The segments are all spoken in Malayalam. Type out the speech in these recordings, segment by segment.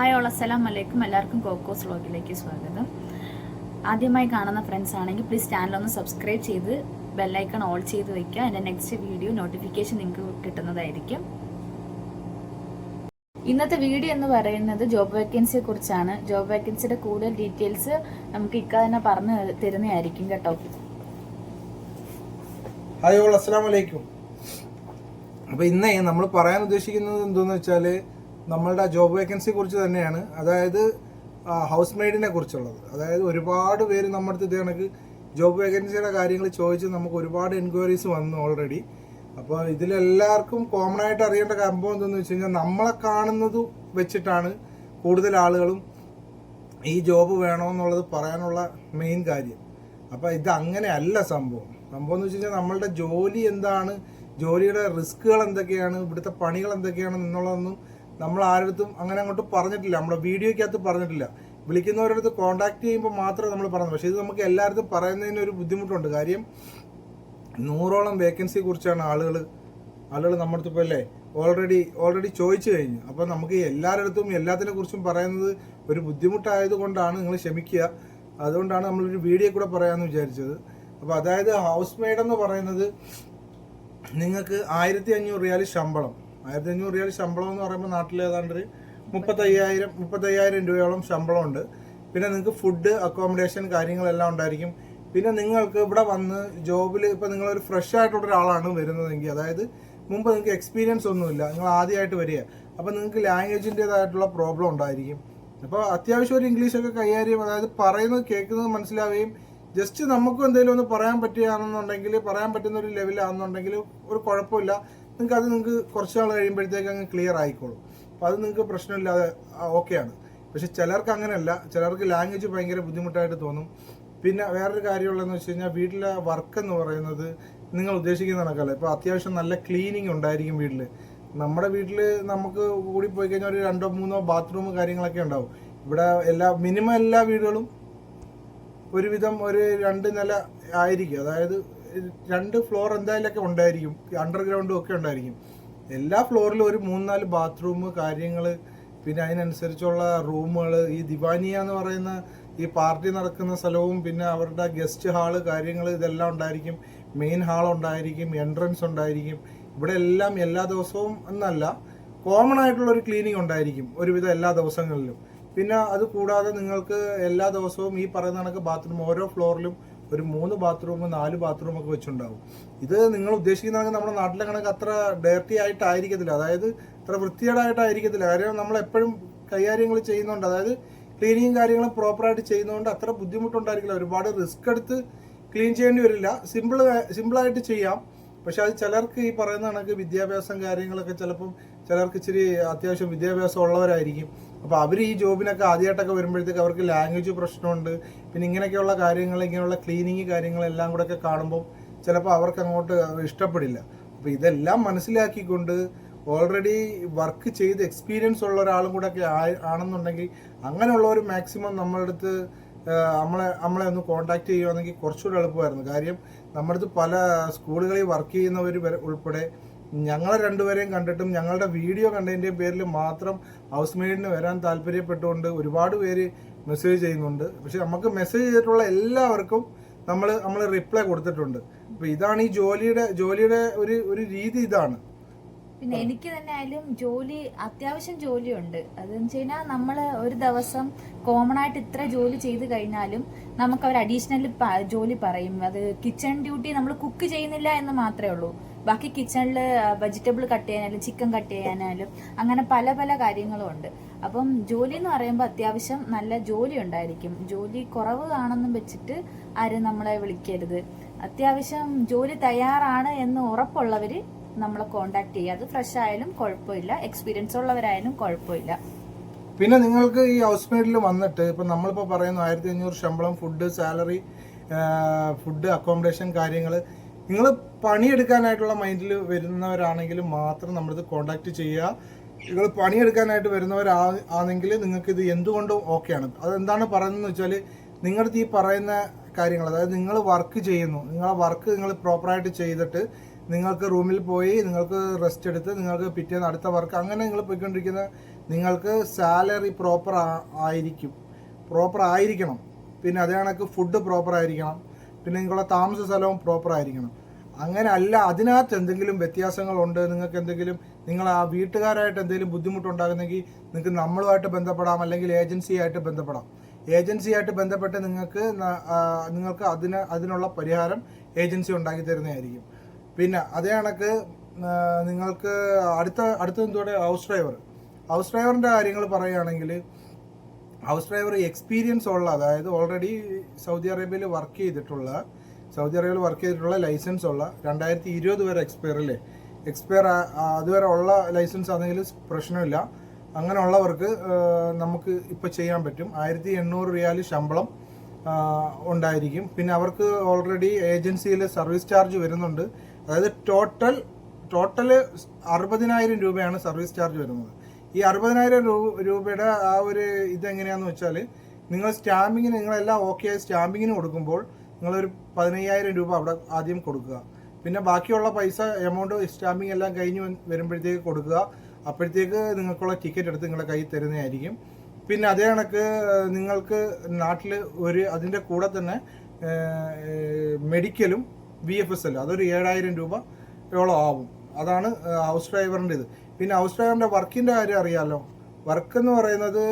ഹായ് ഓൾ അസ്സലാമു അലൈക്കും. എല്ലാവർക്കും കോക്കോസ് വ്ളോഗിലേക്ക് സ്വാഗതം. ആദ്യമായി കാണുന്ന ഫ്രണ്ട്സ് ആണെങ്കിൽ പ്ലീസ് ചാനലൊന്ന് സബ്സ്ക്രൈബ് ചെയ്ത് ബെല്ലൈക്കൺ ഓൾ ചെയ്ത് വയ്ക്കുക. എൻ്റെ നെക്സ്റ്റ് വീഡിയോ നോട്ടിഫിക്കേഷൻ നിങ്ങൾക്ക് കിട്ടുന്നതായിരിക്കും. ഇന്നത്തെ വീഡിയോ എന്ന് പറയുന്നത് ജോബ് വേക്കൻസിയെ കുറിച്ചാണ്. ജോബ് വേക്കൻസിയുടെ കൂടുതൽ ഡീറ്റെയിൽസ് നമുക്ക് ഇക്ക തന്നെ പറഞ്ഞു തരുന്നതായിരിക്കും കേട്ടോ. ഹായ് ഓൾ അസ്സലാമു അലൈക്കും. അപ്പോൾ ഇന്നേ നമ്മൾ പറയാൻ ഉദ്ദേശിക്കുന്നത് എന്താണെന്ന് വെച്ചാൽ നമ്മളുടെ ജോബ് വേക്കൻസിയെ കുറിച്ച് തന്നെയാണ്. അതായത് ഹൗസ് മെയ്ഡിനെ കുറിച്ചുള്ളത്. അതായത് ഒരുപാട് പേര് നമ്മുടെ അടുത്ത് ഇത് കണക്ക് ജോബ് വേക്കൻസിയുടെ കാര്യങ്ങൾ ചോദിച്ച് നമുക്ക് ഒരുപാട് എൻക്വയറീസ് വന്നു ഓൾറെഡി. അപ്പോൾ ഇതിലെല്ലാവർക്കും കോമൺ ആയിട്ട് അറിയേണ്ട സംഭവം എന്താണെന്ന് വെച്ച് കഴിഞ്ഞാൽ നമ്മളെ കാണുന്നത് വെച്ചിട്ടാണ് കൂടുതൽ ആളുകളും ഈ ജോബ് വേണമെന്നുള്ളത് പറയാനുള്ള മെയിൻ കാര്യം. അപ്പോൾ ഇത് അങ്ങനെയല്ല സംഭവം എന്ന് വെച്ച് കഴിഞ്ഞാൽ നമ്മളുടെ ജോലി എന്താണ്, ജോലിയുടെ റിസ്കുകൾ എന്തൊക്കെയാണ്, ഇവിടുത്തെ പണികൾ എന്തൊക്കെയാണ് എന്നുള്ളതൊന്നും നമ്മൾ ആരുടെ അങ്ങനെ അങ്ങോട്ട് പറഞ്ഞിട്ടില്ല. നമ്മുടെ വീഡിയോയ്ക്കകത്ത് പറഞ്ഞിട്ടില്ല. വിളിക്കുന്നവരടുത്ത് കോൺടാക്ട് ചെയ്യുമ്പോൾ മാത്രമേ നമ്മൾ പറഞ്ഞു. പക്ഷേ ഇത് നമുക്ക് എല്ലായിടത്തും പറയുന്നതിന് ഒരു ബുദ്ധിമുട്ടുണ്ട്. കാര്യം 100ഓളം വേക്കൻസിയെ കുറിച്ചാണ് ആളുകൾ നമ്മുടെ അടുത്ത് ഇപ്പോൾ അല്ലേ ഓൾറെഡി ചോദിച്ചു കഴിഞ്ഞു. അപ്പോൾ നമുക്ക് എല്ലാവരുടെ എല്ലാത്തിനെ കുറിച്ചും പറയുന്നത് ഒരു ബുദ്ധിമുട്ടായത് കൊണ്ടാണ്, നിങ്ങൾ ക്ഷമിക്കുക. അതുകൊണ്ടാണ് നമ്മളൊരു വീഡിയോ കൂടെ പറയാമെന്ന് വിചാരിച്ചത്. അപ്പോൾ അതായത് ഹൗസ് മെയ്ഡ് എന്ന് പറയുന്നത് നിങ്ങൾക്ക് 1500 റിയാൽ ശമ്പളം. 1500 റിയാൽ ശമ്പളം എന്ന് പറയുമ്പോൾ നാട്ടിൽ ഏതാണ്ട് 35,000 രൂപയോളം ശമ്പളമുണ്ട്. പിന്നെ നിങ്ങൾക്ക് ഫുഡ്, അക്കോമഡേഷൻ കാര്യങ്ങളെല്ലാം ഉണ്ടായിരിക്കും. പിന്നെ നിങ്ങൾക്ക് ഇവിടെ വന്ന് ജോബിൽ ഇപ്പോൾ നിങ്ങളൊരു ഫ്രഷ് ആയിട്ടുള്ള ഒരാളാണ് വരുന്നതെങ്കിൽ, അതായത് മുമ്പ് നിങ്ങൾക്ക് എക്സ്പീരിയൻസ് ഒന്നുമില്ല, നിങ്ങൾ ആദ്യമായിട്ട് വരിക, അപ്പോൾ നിങ്ങൾക്ക് ലാംഗ്വേജിൻ്റെതായിട്ടുള്ള പ്രോബ്ലം ഉണ്ടായിരിക്കും. അപ്പോൾ അത്യാവശ്യം ഒരു ഇംഗ്ലീഷൊക്കെ കൈകാര്യം, അതായത് പറയുന്നത് കേൾക്കുന്നത് മനസ്സിലാവുകയും ജസ്റ്റ് നമുക്കും എന്തെങ്കിലും ഒന്ന് പറയാൻ പറ്റുകയാണെന്നുണ്ടെങ്കിൽ, പറയാൻ പറ്റുന്ന ഒരു ലെവലാണെന്നുണ്ടെങ്കിൽ ഒരു കുഴപ്പമില്ല. നിങ്ങൾക്ക് കുറച്ച് നാൾ കഴിയുമ്പോഴത്തേക്ക് അങ്ങ് ക്ലിയർ ആയിക്കോളും. അപ്പോൾ അത് നിങ്ങൾക്ക് പ്രശ്നമില്ലാതെ ഓക്കെയാണ്. പക്ഷെ ചിലർക്ക് അങ്ങനെയല്ല, ചിലർക്ക് ലാംഗ്വേജ് ഭയങ്കര ബുദ്ധിമുട്ടായിട്ട് തോന്നും. പിന്നെ വേറൊരു കാര്യമുള്ളതെന്ന് വെച്ച് കഴിഞ്ഞാൽ വീട്ടിലെ വർക്ക് എന്ന് പറയുന്നത് നിങ്ങൾ ഉദ്ദേശിക്കുന്ന കണക്കല്ല. ഇപ്പോൾ അത്യാവശ്യം നല്ല ക്ലീനിങ് ഉണ്ടായിരിക്കും വീട്ടിൽ. നമ്മുടെ വീട്ടിൽ നമുക്ക് കൂടി പോയി കഴിഞ്ഞാൽ ഒരു 2-3 ബാത്റൂം കാര്യങ്ങളൊക്കെ ഉണ്ടാവും. ഇവിടെ മിനിമം എല്ലാ വീടുകളും ഒരുവിധം ഒരു 2 നില ആയിരിക്കും. അതായത് 2 ഫ്ലോർ എന്തായാലൊക്കെ ഉണ്ടായിരിക്കും, അണ്ടർഗ്രൗണ്ടും ഒക്കെ ഉണ്ടായിരിക്കും. എല്ലാ ഫ്ലോറിലും ഒരു 3-4 ബാത്റൂം കാര്യങ്ങൾ, പിന്നെ അതിനനുസരിച്ചുള്ള റൂമുകൾ, ഈ ദിവാനിയ എന്ന് പറയുന്ന ഈ പാർട്ടി നടക്കുന്ന സ്ഥലവും, പിന്നെ അവരുടെ ഗസ്റ്റ് ഹാള് കാര്യങ്ങൾ ഇതെല്ലാം ഉണ്ടായിരിക്കും. മെയിൻ ഹാൾ ഉണ്ടായിരിക്കും, എൻട്രൻസ് ഉണ്ടായിരിക്കും. ഇവിടെ എല്ലാം എല്ലാ ദിവസവും എന്നല്ല, കോമൺ ആയിട്ടുള്ള ഒരു ക്ലീനിങ് ഉണ്ടായിരിക്കും ഒരുവിധം എല്ലാ ദിവസങ്ങളിലും. പിന്നെ അത് കൂടാതെ നിങ്ങൾക്ക് എല്ലാ ദിവസവും ഈ പറയുന്ന കണക്ക് ബാത്റൂം ഓരോ ഫ്ലോറിലും ഒരു 3 ബാത്റൂം 4 ബാത്റൂം ഒക്കെ വെച്ചുണ്ടാവും. ഇത് നിങ്ങൾ ഉദ്ദേശിക്കുന്ന നമ്മുടെ നാട്ടിലെ കണക്ക് അത്ര ഡേർട്ടി ആയിട്ടായിരിക്കത്തില്ല, അതായത് അത്ര വൃത്തികേടായിട്ടായിരിക്കത്തില്ല. കാര്യം നമ്മൾ എപ്പോഴും കൈകാര്യങ്ങൾ ചെയ്യുന്നുണ്ട്, അതായത് ക്ലീനിങ്ങും കാര്യങ്ങളും പ്രോപ്പറായിട്ട് ചെയ്യുന്നതുകൊണ്ട് അത്ര ബുദ്ധിമുട്ടുണ്ടായിരിക്കില്ല. ഒരുപാട് റിസ്ക് എടുത്ത് ക്ലീൻ ചെയ്യേണ്ടി വരില്ല, സിമ്പിളായിട്ട് ചെയ്യാം. പക്ഷെ അത് ചിലർക്ക് ഈ പറയുന്ന കണക്ക് വിദ്യാഭ്യാസം കാര്യങ്ങളൊക്കെ ചിലപ്പം ചിലർക്ക് ഇച്ചിരി അത്യാവശ്യം വിദ്യാഭ്യാസം ഉള്ളവരായിരിക്കും. അപ്പോൾ അവർ ഈ ജോബിനൊക്കെ ആദ്യമായിട്ടൊക്കെ വരുമ്പോഴത്തേക്ക് അവർക്ക് ലാംഗ്വേജ് പ്രശ്നമുണ്ട്. പിന്നെ ഇങ്ങനെയൊക്കെയുള്ള കാര്യങ്ങൾ, ഇങ്ങനെയുള്ള ക്ലീനിങ് കാര്യങ്ങളെല്ലാം കൂടെ ഒക്കെ കാണുമ്പോൾ ചിലപ്പോൾ അവർക്ക് അങ്ങോട്ട് ഇഷ്ടപ്പെടില്ല. അപ്പോൾ ഇതെല്ലാം മനസ്സിലാക്കിക്കൊണ്ട് ഓൾറെഡി വർക്ക് ചെയ്ത് എക്സ്പീരിയൻസ് ഉള്ള ഒരാളും കൂടെ ഒക്കെ ആണെന്നുണ്ടെങ്കിൽ അങ്ങനെയുള്ളവർ മാക്സിമം നമ്മളുടെ അടുത്ത് നമ്മളെ ഒന്ന് കോൺടാക്ട് ചെയ്യുകയാണെങ്കിൽ കുറച്ചുകൂടെ എളുപ്പമായിരുന്നു. കാര്യം നമ്മുടെ അടുത്ത് പല സ്കൂളുകളിൽ വർക്ക് ചെയ്യുന്നവർ ഉൾപ്പെടെ ഞങ്ങളെ രണ്ടുപേരെയും കണ്ടിട്ടും ഞങ്ങളുടെ വീഡിയോ കണ്ടതിൻ്റെയും പേരിൽ മാത്രം ഹൗസ് മെയ്ഡിന് വരാൻ താല്പര്യപ്പെട്ടുകൊണ്ട് ഒരുപാട് പേര് മെസ്സേജ് ചെയ്യുന്നുണ്ട്. പക്ഷെ നമുക്ക് മെസ്സേജ് ചെയ്തിട്ടുള്ള എല്ലാവർക്കും നമ്മൾ റിപ്ലൈ കൊടുത്തിട്ടുണ്ട്. അപ്പോൾ ഇതാണ് ഈ ജോലിയുടെ ഒരു രീതി ഇതാണ്. പിന്നെ എനിക്ക് തന്നെ ആയാലും അത്യാവശ്യം ജോലിയുണ്ട്. അതെന്ന് വെച്ച് കഴിഞ്ഞാൽ നമ്മൾ ഒരു ദിവസം കോമൺ ആയിട്ട് ഇത്ര ജോലി ചെയ്ത് കഴിഞ്ഞാലും നമുക്ക് അവർ അഡീഷണൽ ജോലി പറയും. അത് കിച്ചൺ ഡ്യൂട്ടി നമ്മൾ കുക്ക് ചെയ്യുന്നില്ല എന്ന് മാത്രമേ ഉള്ളൂ. ബാക്കി കിച്ചണിൽ വെജിറ്റബിൾ കട്ട് ചെയ്യാനായാലും ചിക്കൻ കട്ട് ചെയ്യാനായാലും അങ്ങനെ പല പല കാര്യങ്ങളും ഉണ്ട്. അപ്പം ജോലി എന്ന് പറയുമ്പോൾ അത്യാവശ്യം നല്ല ജോലി ഉണ്ടായിരിക്കും. ജോലി കുറവ് ആണെന്നും വെച്ചിട്ട് ആരും നമ്മളെ വിളിക്കരുത്. അത്യാവശ്യം ജോലി തയ്യാറാണ് എന്ന് ഉറപ്പുള്ളവർ നമ്മളെ കോണ്ടാക്ട് ചെയ്യുക. അത് ഫ്രഷ് ആയാലും കുഴപ്പമില്ല, എക്സ്പീരിയൻസ് ഉള്ളവരായാലും കുഴപ്പമില്ല. പിന്നെ നിങ്ങൾക്ക് ഈ ഹൗസ് മെയ്ഡിൽ വന്നിട്ട് ഇപ്പം നമ്മളിപ്പോൾ പറയുന്നു 1500 ശമ്പളം, ഫുഡ്, സാലറി, ഫുഡ്, അക്കോമഡേഷൻ കാര്യങ്ങൾ, നിങ്ങൾ പണിയെടുക്കാനായിട്ടുള്ള മൈൻഡിൽ വരുന്നവരാണെങ്കിലും മാത്രം നമ്മളിത് കോണ്ടാക്ട് ചെയ്യുക. നിങ്ങൾ പണിയെടുക്കാനായിട്ട് വരുന്നവരാണെങ്കിൽ നിങ്ങൾക്ക് ഇത് എന്തുകൊണ്ടും ഓക്കെയാണ്. അതെന്താണ് പറയുന്നതെന്ന് വെച്ചാൽ നിങ്ങളുടെ ഈ പറയുന്ന കാര്യങ്ങൾ, അതായത് നിങ്ങൾ വർക്ക് ചെയ്യുന്നു, നിങ്ങളെ വർക്ക് നിങ്ങൾ പ്രോപ്പറായിട്ട് ചെയ്തിട്ട് നിങ്ങൾക്ക് റൂമിൽ പോയി നിങ്ങൾക്ക് റെസ്റ്റ് എടുത്ത് നിങ്ങൾക്ക് പിറ്റേന്ന് അടുത്ത വർക്ക് അങ്ങനെ നിങ്ങൾ പോയിക്കൊണ്ടിരിക്കുന്ന നിങ്ങൾക്ക് സാലറി പ്രോപ്പർ ആയിരിക്കണം. പിന്നെ അതേ കണക്ക് ഫുഡ് പ്രോപ്പർ ആയിരിക്കണം. പിന്നെ നിങ്ങളുടെ താമസ സ്ഥലവും പ്രോപ്പർ ആയിരിക്കണം. അങ്ങനെ അല്ല അതിനകത്ത് എന്തെങ്കിലും വ്യത്യാസങ്ങളുണ്ട്, നിങ്ങൾക്ക് എന്തെങ്കിലും നിങ്ങൾ ആ വീട്ടുകാരായിട്ട് എന്തെങ്കിലും ബുദ്ധിമുട്ടുണ്ടാകുന്നെങ്കിൽ നിങ്ങൾക്ക് നമ്മളുമായിട്ട് ബന്ധപ്പെടാം, അല്ലെങ്കിൽ ഏജൻസിയായിട്ട് ബന്ധപ്പെടാം. ഏജൻസിയായിട്ട് ബന്ധപ്പെട്ട് നിങ്ങൾക്ക് അതിനുള്ള പരിഹാരം ഏജൻസി ഉണ്ടാക്കി തരുന്നതായിരിക്കും. പിന്നെ അതേ കണക്ക് നിങ്ങൾക്ക് അടുത്ത എന്തോടെ ഹൗസ് ഡ്രൈവറിൻ്റെ കാര്യങ്ങൾ പറയുകയാണെങ്കിൽ, ഹൗസ് ഡ്രൈവർ എക്സ്പീരിയൻസ് ഉള്ള, അതായത് ഓൾറെഡി സൗദി അറേബ്യയിൽ വർക്ക് ചെയ്തിട്ടുള്ള ലൈസൻസ് ഉള്ള 2020 വരെ എക്സ്പയർ അതുവരെ ഉള്ള ലൈസൻസ് ആണെങ്കിൽ പ്രശ്നമില്ല. അങ്ങനെയുള്ളവർക്ക് നമുക്ക് ഇപ്പോൾ ചെയ്യാൻ പറ്റും. 1800 റിയാൽ ശമ്പളം ഉണ്ടായിരിക്കും. പിന്നെ അവർക്ക് ഓൾറെഡി ഏജൻസിയിൽ സർവീസ് ചാർജ് വരുന്നുണ്ട്. അതായത് ടോട്ടൽ 60,000 രൂപയാണ് സർവീസ് ചാർജ് വരുന്നത്. ഈ 60,000 രൂപയുടെ ആ ഒരു ഇതെങ്ങനെയാണെന്ന് വെച്ചാൽ, നിങ്ങൾ സ്റ്റാമ്പിങ്ങിന് നിങ്ങളെല്ലാം ഓക്കെ ആയി സ്റ്റാമ്പിങ്ങിന് കൊടുക്കുമ്പോൾ നിങ്ങളൊരു 15,000 രൂപ അവിടെ ആദ്യം കൊടുക്കുക. പിന്നെ ബാക്കിയുള്ള പൈസ എമൗണ്ട് സ്റ്റാമ്പിങ് എല്ലാം കഴിഞ്ഞ് വരുമ്പോഴത്തേക്ക് കൊടുക്കുക. അപ്പോഴത്തേക്ക് നിങ്ങൾക്കുള്ള ടിക്കറ്റ് എടുത്ത് നിങ്ങളുടെ കയ്യിൽ തരുന്നതായിരിക്കും. പിന്നെ അതേ കണക്ക് നിങ്ങൾക്ക് നാട്ടിൽ അതിൻ്റെ കൂടെ തന്നെ മെഡിക്കലും VFSL അതൊരു 7,000 രൂപയോളം ആവും. അതാണ് ഹൗസ് ഡ്രൈവറിൻ്റെ ഇത്. പിന്നെ ഹൗസ് ഡ്രൈവറിൻ്റെ വർക്കിൻ്റെ കാര്യം അറിയാമല്ലോ. വർക്ക് എന്ന് പറയുന്നത്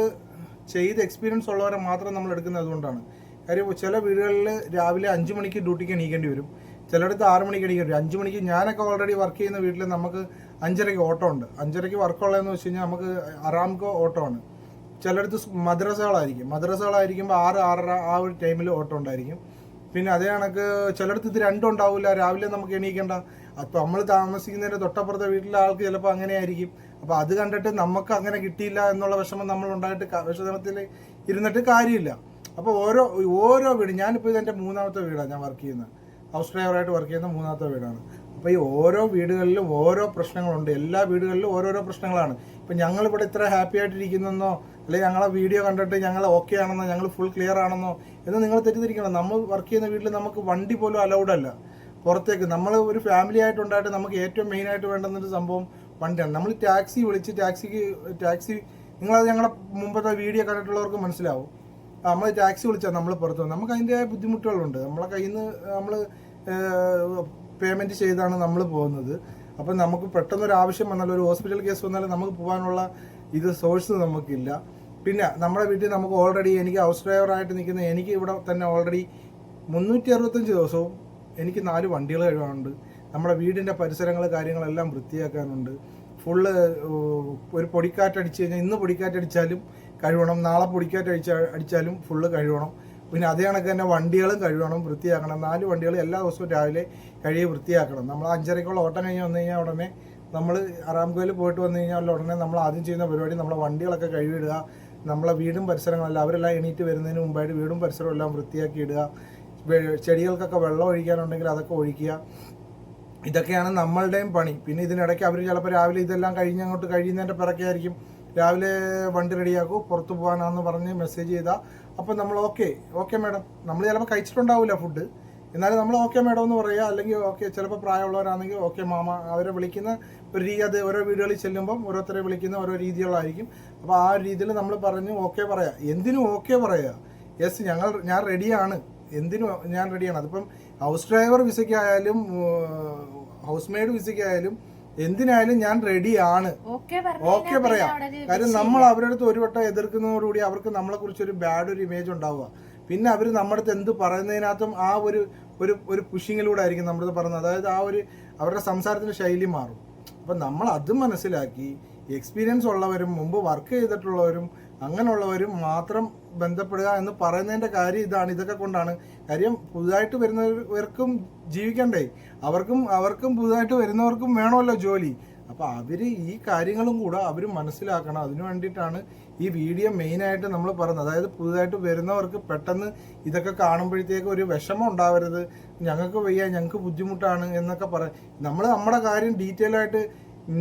ചെയ്ത് എക്സ്പീരിയൻസ് ഉള്ളവരെ മാത്രം നമ്മൾ എടുക്കുന്നത് അതുകൊണ്ടാണ്. കാര്യം ചില വീടുകളിൽ രാവിലെ 5 മണിക്ക് ഡ്യൂട്ടിക്ക് എണീക്കേണ്ടി വരും, ചിലയിടത്ത് 6 മണിക്ക് എണീക്കേണ്ടി വരും. 5 മണിക്ക് ഞാനൊക്കെ ഓൾറെഡി വർക്ക് ചെയ്യുന്ന വീട്ടിൽ നമുക്ക് 5:30 ഓട്ടോ ഉണ്ട്. 5:30 വർക്കുള്ളതെന്ന് വെച്ച് കഴിഞ്ഞാൽ നമുക്ക് അറാംകോ ഓട്ടോ ആണ്. ചിലയിടത്ത് മദ്രസകളായിരിക്കുമ്പോൾ 6-6:30 ആ ഒരു ടൈമിൽ ഓട്ടോ ഉണ്ടായിരിക്കും. പിന്നെ അതേ കണക്ക് ചിലയിടത്ത് ഇത് രണ്ടും ഉണ്ടാവില്ല, രാവിലെ നമുക്ക് എണീക്കേണ്ട. അപ്പോൾ നമ്മൾ താമസിക്കുന്നതിൻ്റെ തൊട്ടപ്പുറത്തെ വീട്ടിലെ ആൾക്ക് ചിലപ്പോൾ അങ്ങനെ ആയിരിക്കും. അപ്പോൾ അത് കണ്ടിട്ട് നമുക്ക് അങ്ങനെ കിട്ടിയില്ല എന്നുള്ള വിഷമം നമ്മളുണ്ടായിട്ട് വിഷമത്തിൽ ഇരുന്നിട്ട് കാര്യമില്ല. അപ്പോൾ ഓരോ വീട്, ഞാനിപ്പോൾ ഇതെൻ്റെ 3ാമത്തെ വീടാണ് ഞാൻ വർക്ക് ചെയ്യുന്നത്, ഹൗസ് ഡ്രൈവറായിട്ട് വർക്ക് ചെയ്യുന്ന 3ാമത്തെ വീടാണ്. അപ്പോൾ ഈ ഓരോ വീടുകളിലും ഓരോ പ്രശ്നങ്ങളുണ്ട്. എല്ലാ വീടുകളിലും ഓരോരോ പ്രശ്നങ്ങളാണ്. ഇപ്പം ഞങ്ങളിവിടെ ഇത്ര ഹാപ്പി ആയിട്ടിരിക്കുന്നെന്നോ, അല്ലെങ്കിൽ ഞങ്ങളെ വീഡിയോ കണ്ടിട്ട് ഞങ്ങൾ ഓക്കെ ആണെന്നോ, ഞങ്ങൾ ഫുൾ ക്ലിയർ ആണെന്നോ എന്ന് നിങ്ങൾ തെറ്റിദ്ധരിക്കണം. നമ്മൾ വർക്ക് ചെയ്യുന്ന വീട്ടിൽ നമുക്ക് വണ്ടി പോലും അലൗഡ് അല്ല പുറത്തേക്ക്. നമ്മൾ ഒരു ഫാമിലി ആയിട്ടുണ്ടായിട്ട് നമുക്ക് ഏറ്റവും മെയിനായിട്ട് വേണ്ടുന്നൊരു സംഭവം വണ്ടിയാണ്. നമ്മൾ ടാക്സി നിങ്ങളത് ഞങ്ങളുടെ മുമ്പത്തെ വീഡിയോ കണ്ടിട്ടുള്ളവർക്ക് മനസ്സിലാവും. നമ്മൾ ടാക്സി വിളിച്ചാൽ നമ്മൾ പുറത്തു പോകും. നമുക്ക് അതിൻ്റെതായ ബുദ്ധിമുട്ടുകളുണ്ട്. നമ്മളെ കയ്യിൽ നിന്ന് നമ്മൾ പേയ്മെൻറ്റ് ചെയ്താണ് നമ്മൾ പോകുന്നത്. അപ്പം നമുക്ക് പെട്ടെന്നൊരു ആവശ്യം വന്നാൽ, ഒരു ഹോസ്പിറ്റൽ കേസ് വന്നാലും നമുക്ക് പോകാനുള്ള സോഴ്സ് നമുക്കില്ല. പിന്നെ നമ്മുടെ വീട്ടിൽ നമുക്ക് ഓൾറെഡി, എനിക്ക് ഹൗസ് ഡ്രൈവറായിട്ട് നിൽക്കുന്ന എനിക്ക് ഇവിടെ തന്നെ ഓൾറെഡി 365 ദിവസവും എനിക്ക് 4 വണ്ടികൾ കഴുകാനുണ്ട്. നമ്മുടെ വീടിൻ്റെ പരിസരങ്ങൾ കാര്യങ്ങളെല്ലാം വൃത്തിയാക്കാനുണ്ട്. ഫുള്ള് ഒരു പൊടിക്കാറ്റടിച്ച് കഴിഞ്ഞാൽ, ഇന്ന് പൊടിക്കാറ്റടിച്ചാലും കഴുകണം, നാളെ പൊടിക്കാറ്റടിച്ചാലും ഫുള്ള് കഴുകണം. പിന്നെ അതേ കണക്ക് തന്നെ വണ്ടികളും കഴുകണം, വൃത്തിയാക്കണം. 4 വണ്ടികൾ എല്ലാ ദിവസവും രാവിലെ കഴുകി വൃത്തിയാക്കണം. നമ്മൾ 5:30 ഓട്ടം കഴിഞ്ഞ് വന്നു കഴിഞ്ഞാൽ ഉടനെ നമ്മൾ അറാംകോയിൽ പോയിട്ട് വന്നു കഴിഞ്ഞാൽ ഉടനെ നമ്മൾ ആദ്യം ചെയ്യുന്ന പരിപാടി നമ്മളെ വണ്ടികളൊക്കെ കഴുകിയിടുക. നമ്മളെ വീടും പരിസരങ്ങളെല്ലാം അവരെല്ലാം എണീറ്റ് വരുന്നതിന് മുമ്പായിട്ട് വീടും പരിസരവും എല്ലാം വൃത്തിയാക്കി ഇടുക. ചെടികൾക്കൊക്കെ വെള്ളം ഒഴിക്കാനുണ്ടെങ്കിൽ അതൊക്കെ ഒഴിക്കുക. ഇതൊക്കെയാണ് നമ്മളുടെയും പണി. പിന്നെ ഇതിനിടയ്ക്ക് അവർ ചിലപ്പോൾ രാവിലെ ഇതെല്ലാം അങ്ങോട്ട് കഴിയുന്നതിൻ്റെ പിറക്കെയായിരിക്കും രാവിലെ വണ്ടി റെഡിയാക്കൂ പുറത്ത് പോകാനാന്ന് പറഞ്ഞ് മെസ്സേജ് ചെയ്താൽ അപ്പോൾ നമ്മൾ ഓക്കെ മാഡം, നമ്മൾ ചിലപ്പോൾ കഴിച്ചിട്ടുണ്ടാവില്ല ഫുഡ്, എന്നാലും നമ്മൾ ഓക്കെ മാഡം എന്ന് പറയുക. അല്ലെങ്കിൽ ഓക്കെ, ചിലപ്പോൾ പ്രായമുള്ളവരാണെങ്കിൽ ഓക്കെ മാമ, അവരെ വിളിക്കുന്ന ഒരു രീതി, അത് ഓരോ വീടുകളിൽ ചെല്ലുമ്പം ഓരോരുത്തരെ വിളിക്കുന്ന ഓരോ രീതികളായിരിക്കും. അപ്പോൾ ആ രീതിയിൽ നമ്മൾ പറഞ്ഞ് ഓക്കെ പറയാം. എന്തിനും ഓക്കെ പറയുക. യെസ് ഞാൻ റെഡിയാണ്, എന്തിനും ഞാൻ റെഡിയാണ്. അതിപ്പം ഹൗസ് ഡ്രൈവർ വിസയ്ക്കായാലും ഹൗസ് മെയ്ഡ് വിസയ്ക്കായാലും എന്തിനായാലും ഞാൻ റെഡിയാണ്. ഓക്കെ പറയാം. കാര്യം നമ്മൾ അവരുടെ അടുത്ത് ഒരു വട്ടം എതിർക്കുന്നതോടുകൂടി അവർക്ക് നമ്മളെ കുറിച്ചൊരു ബാഡ് ഒരു ഇമേജ് ഉണ്ടാവുക. പിന്നെ അവർ നമ്മുടെ അടുത്ത് എന്ത് പറയുന്നതിനകത്തും ആ ഒരു പുഷിങ്ങിലൂടെ ആയിരിക്കും നമ്മുടെ അടുത്ത് പറയുന്നത്. അതായത് അവരുടെ സംസാരത്തിന്റെ ശൈലി മാറും. അപ്പം നമ്മൾ അത് മനസ്സിലാക്കി എക്സ്പീരിയൻസ് ഉള്ളവരും മുമ്പ് വർക്ക് ചെയ്തിട്ടുള്ളവരും അങ്ങനെയുള്ളവരും മാത്രം ബന്ധപ്പെടുക എന്ന് പറയുന്നതിൻ്റെ കാര്യം ഇതാണ്. ഇതൊക്കെ കൊണ്ടാണ്. കാര്യം പുതുതായിട്ട് വരുന്നവർക്കും ജീവിക്കണ്ടേ, അവർക്കും പുതുതായിട്ട് വരുന്നവർക്കും വേണമല്ലോ ജോലി. അപ്പോൾ അവർ ഈ കാര്യങ്ങളും കൂടെ അവർ മനസ്സിലാക്കണം. അതിനു വേണ്ടിയിട്ടാണ് ഈ വീഡിയോ മെയിനായിട്ട് നമ്മൾ പറയുന്നത്. അതായത് പുതുതായിട്ട് വരുന്നവർക്ക് പെട്ടെന്ന് ഇതൊക്കെ കാണുമ്പോഴത്തേക്ക് ഒരു വിഷമം ഉണ്ടാവരുത്. ഞങ്ങൾക്ക് വയ്യ, ഞങ്ങൾക്ക് ബുദ്ധിമുട്ടാണ് എന്നൊക്കെ പറയാം. നമ്മൾ നമ്മുടെ കാര്യം ഡീറ്റെയിൽ ആയിട്ട്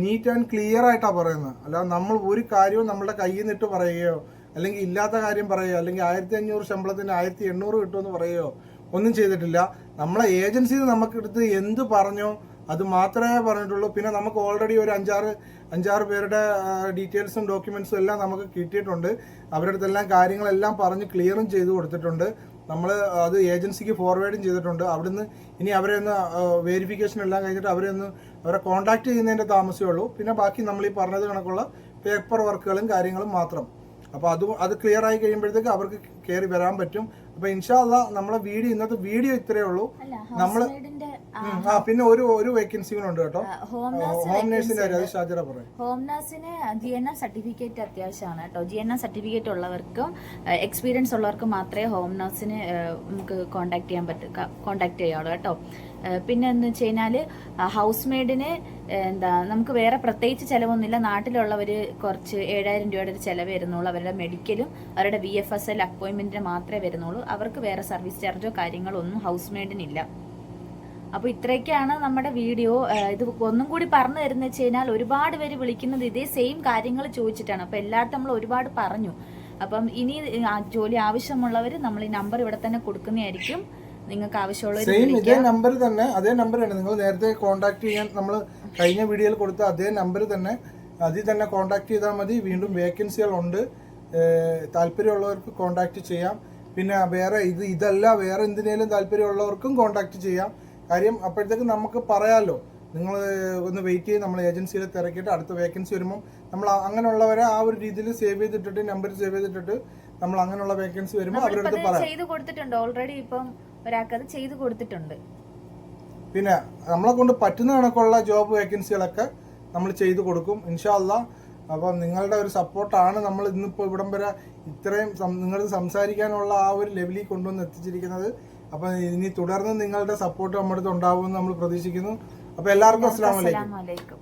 നീറ്റ് ആൻഡ് ക്ലിയർ ആയിട്ടാണ് പറയുന്നത്. അല്ലാതെ നമ്മൾ ഒരു കാര്യവും നമ്മുടെ കയ്യിൽ നിന്നിട്ട് പറയുകയോ അല്ലെങ്കിൽ ഇല്ലാത്ത കാര്യം പറയുകയോ അല്ലെങ്കിൽ 1,500 ശമ്പളത്തിന് 1,800 കിട്ടുമെന്ന് പറയുകയോ ഒന്നും ചെയ്തിട്ടില്ല. നമ്മളെ ഏജൻസിയിൽ നമുക്കെടുത്ത് എന്ത് പറഞ്ഞോ അത് മാത്രമേ പറഞ്ഞിട്ടുള്ളൂ. പിന്നെ നമുക്ക് ഓൾറെഡി ഒരു അഞ്ചാറ് പേരുടെ ഡീറ്റെയിൽസും ഡോക്യുമെന്റ്സും എല്ലാം നമുക്ക് കിട്ടിയിട്ടുണ്ട്. അവരുടെ അടുത്തെല്ലാം കാര്യങ്ങളെല്ലാം പറഞ്ഞ് ക്ലിയറും ചെയ്ത് കൊടുത്തിട്ടുണ്ട്. നമ്മൾ അത് ഏജൻസിക്ക് ഫോർവേഡും ചെയ്തിട്ടുണ്ട്. അവിടുന്ന് ഇനി അവരെ ഒന്ന് വെരിഫിക്കേഷൻ എല്ലാം കഴിഞ്ഞിട്ട് അവരെ കോൺടാക്ട് ചെയ്യുന്നതിൻ്റെ താമസമേ ഉള്ളൂ. പിന്നെ ബാക്കി നമ്മൾ ഈ പറഞ്ഞത് കണക്കുള്ള പേപ്പർ വർക്കുകളും കാര്യങ്ങളും മാത്രം. അപ്പോൾ അത് ക്ലിയർ ആയി കഴിയുമ്പോഴത്തേക്ക് അവർക്ക് കയറി വരാൻ പറ്റും. അപ്പൊ ഇൻഷാ അല്ലാഹ് നമ്മളെ ഇന്നത്തെ വീഡിയോ ഇത്രയേ ഉള്ളൂ. നമ്മള് പിന്നെ ഒരു വേക്കൻസി ഉണ്ട് കേട്ടോ, ഹോം നേഴ്സിന്റെ കാര്യം. അത് ഷാജിറ പറയും. ഹോം നേഴ്സിന് GNM സർട്ടിഫിക്കറ്റ് അത്യാവശ്യമാണ് കേട്ടോ. GNM സർട്ടിഫിക്കറ്റ് ഉള്ളവർക്കും എക്സ്പീരിയൻസ് ഉള്ളവർക്കും മാത്രമേ ഹോം നേഴ്സിന് നമുക്ക് കോണ്ടാക്ട് ചെയ്യാവുള്ളൂ കേട്ടോ. പിന്നെ എന്ന് വെച്ച് കഴിഞ്ഞാൽ ഹൗസ് മെയ്ഡിന് നമുക്ക് വേറെ പ്രത്യേകിച്ച് ചിലവൊന്നുമില്ല. നാട്ടിലുള്ളവർ കുറച്ച് 7000 രൂപയുടെ ഒരു ചിലവ് വരുന്നുള്ളൂ. അവരുടെ മെഡിക്കലും അവരുടെ VFSL അപ്പോയിൻമെന്റിന് മാത്രമേ വരുന്നുള്ളൂ. അവർക്ക് വേറെ സർവീസ് ചാർജോ കാര്യങ്ങളോ ഒന്നും ഹൗസ് മെയ്ഡിനില്ല. അപ്പോൾ ഇത്രയൊക്കെയാണ് നമ്മുടെ വീഡിയോ. ഇത് ഒന്നും കൂടി പറഞ്ഞു തരുന്ന വെച്ച് കഴിഞ്ഞാൽ ഒരുപാട് പേര് വിളിക്കുന്നത് ഇതേ സെയിം കാര്യങ്ങൾ ചോദിച്ചിട്ടാണ്. അപ്പോൾ എല്ലായിടത്തും നമ്മൾ ഒരുപാട് പറഞ്ഞു. അപ്പം ഇനി ജോലി ആവശ്യമുള്ളവർ നമ്മൾ ഈ നമ്പർ ഇവിടെ തന്നെ കൊടുക്കുന്നതായിരിക്കും. നിങ്ങൾക്ക് ആവശ്യമുള്ള ഇതേ നമ്പർ തന്നെ, അതേ നമ്പർ തന്നെ നിങ്ങൾ നേരത്തെ കോൺടാക്ട് ചെയ്യാൻ നമ്മൾ കഴിഞ്ഞ വീഡിയോയിൽ കൊടുത്ത അതേ നമ്പർ തന്നെ, അതിൽ തന്നെ കോൺടാക്ട് ചെയ്താൽ മതി. വീണ്ടും വേക്കൻസികൾ ഉണ്ട്, താല്പര്യമുള്ളവർക്ക് കോൺടാക്ട് ചെയ്യാം. പിന്നെ ഇതല്ല വേറെ എന്തിനേലും താല്പര്യമുള്ളവർക്കും കോൺടാക്ട് ചെയ്യാം. കാര്യം അപ്പോഴത്തേക്ക് നമുക്ക് പറയാമല്ലോ, നിങ്ങൾ ഒന്ന് വെയിറ്റ് ചെയ്ത് നമ്മൾ ഏജൻസിയിൽ തിരക്കിയിട്ട് അടുത്ത വേക്കൻസി വരുമ്പോൾ നമ്മൾ അങ്ങനെയുള്ളവരെ ആ ഒരു രീതിയിൽ സേവ് ചെയ്തിട്ടിട്ട് നമ്പർ സേവ് ചെയ്തിട്ടിട്ട് നമ്മൾ അങ്ങനെയുള്ള വേക്കൻസി വരുമ്പോൾ അവരുടെ അടുത്ത് പറയാം. ചെയ്തു കൊടുത്തിട്ടുണ്ട് ഓൾറെഡി. ഇപ്പം ഒരാൾക്ക് അത് ചെയ്തു കൊടുത്തിട്ടുണ്ട്. പിന്നെ നമ്മളെ കൊണ്ട് പറ്റുന്ന കണക്കുള്ള ജോബ് വേക്കൻസികളൊക്കെ നമ്മൾ ചെയ്തു കൊടുക്കും ഇൻഷാ അല്ലാഹ്. അപ്പം നിങ്ങളുടെ ഒരു സപ്പോർട്ടാണ് നമ്മൾ ഇന്നിപ്പോൾ ഇവിടം വരെ ഇത്രയും നിങ്ങൾ സംസാരിക്കാനുള്ള ആ ഒരു ലെവലിൽ കൊണ്ടുവന്ന് എത്തിച്ചിരിക്കുന്നത്. അപ്പം ഇനി തുടർന്ന് നിങ്ങളുടെ സപ്പോർട്ട് നമ്മുടെ അടുത്ത് ഉണ്ടാവുമെന്ന് നമ്മൾ പ്രതീക്ഷിക്കുന്നു. അപ്പോൾ എല്ലാവർക്കും അസ്സലാമു അലൈക്കും.